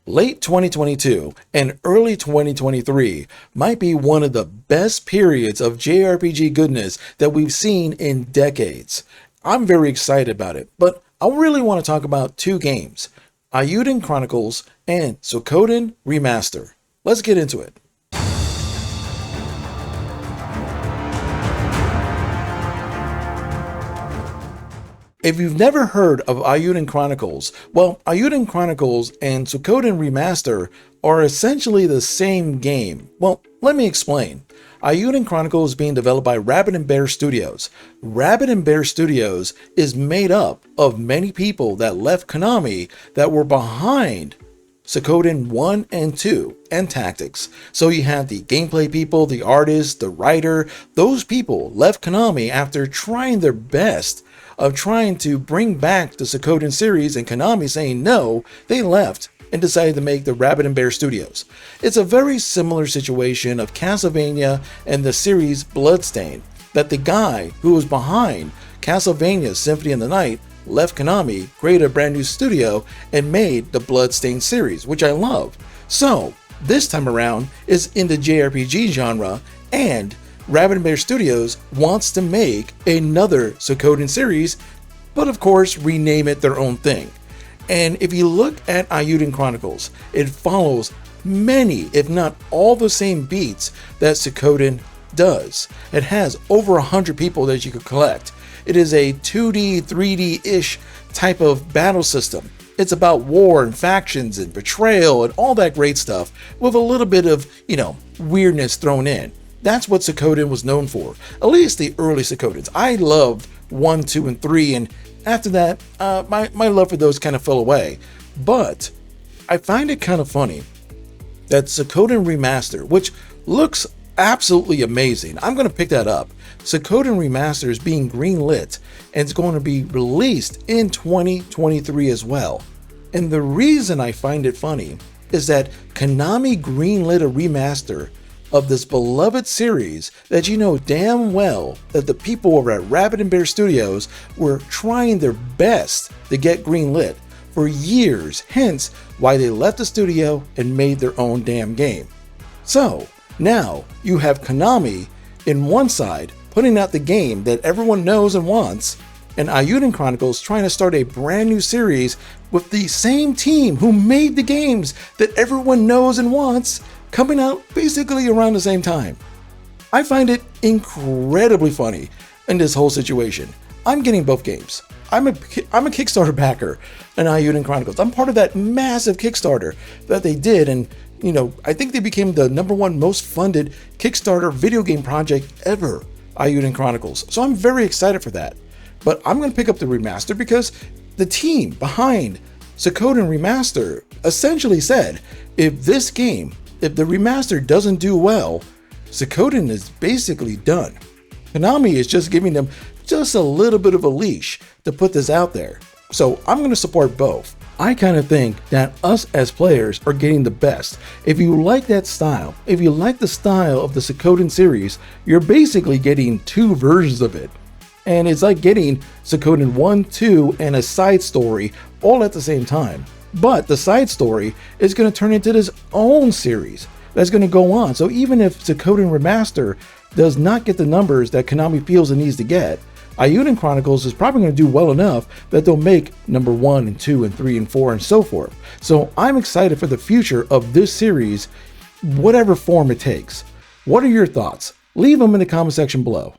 Late 2022 and early 2023 might be one of the best periods of JRPG goodness that we've seen in decades. I'm very excited about it, but I really want to talk about two games, Eiyuden Chronicles and Suikoden Remaster. Let's get into it. If you've never heard of Eiyuden Chronicles, well, Eiyuden Chronicles and Suikoden Remaster are essentially the same game. Well, let me explain. Eiyuden Chronicle is being developed by Rabbit & Bear Studios. Rabbit & Bear Studios is made up of many people that left Konami that were behind Suikoden 1 and 2 and Tactics. So you have the gameplay people, the artist, the writer. Those people left Konami after trying their best of trying to bring back the Suikoden series, and Konami saying no, they left and decided to make the Rabbit & Bear Studios. It's a very similar situation of Castlevania and the series Bloodstained, that the guy who was behind Castlevania Symphony of the Night left Konami, created a brand new studio, and made the Bloodstained series, which I love. So this time around is in the JRPG genre, and Rabbit & Bear Studios wants to make another Suikoden series, but of course rename it their own thing. And if you look at Eiyuden Chronicles, it follows many, if not all, the same beats that Suikoden does. It has over 100 people that you could collect. It is a 2D, 3D-ish type of battle system. It's about war and factions and betrayal and all that great stuff with a little bit of, weirdness thrown in. That's what Suikoden was known for, at least the early Suikodens. I loved 1, 2, and 3, and after that, my love for those kind of fell away. But I find it kind of funny that Suikoden Remaster, which looks absolutely amazing, I'm going to pick that up. Suikoden Remaster is being greenlit, and it's going to be released in 2023 as well. And the reason I find it funny is that Konami greenlit a remaster of this beloved series that you know damn well that the people over at Rabbit & Bear Studios were trying their best to get greenlit for years, hence why they left the studio and made their own damn game. So now you have Konami in one side putting out the game that everyone knows and wants, and Eiyuden Chronicles trying to start a brand new series with the same team who made the games that everyone knows and wants, coming out basically around the same time. I find it incredibly funny in this whole situation. I'm getting both games. I'm a Kickstarter backer in Eiyuden Chronicles. I'm part of that massive Kickstarter that they did, and I think they became the #1 most funded Kickstarter video game project ever, Eiyuden Chronicles. So I'm very excited for that. But I'm going to pick up the remaster because the team behind Suikoden Remaster essentially said, if the remaster doesn't do well, Suikoden is basically done. Konami is just giving them just a little bit of a leash to put this out there. So I'm going to support both. I kind of think that us as players are getting the best. If you like that style, if you like the style of the Suikoden series, you're basically getting two versions of it. And it's like getting Suikoden 1, 2, and a side story all at the same time. But the side story is going to turn into this own series that's going to go on. So even if Suikoden Remaster does not get the numbers that Konami feels it needs to get, Eiyuden Chronicles is probably going to do well enough that they'll make #1 and 2 and 3 and 4 and so forth. So I'm excited for the future of this series, whatever form it takes. What are your thoughts? Leave them in the comment section below.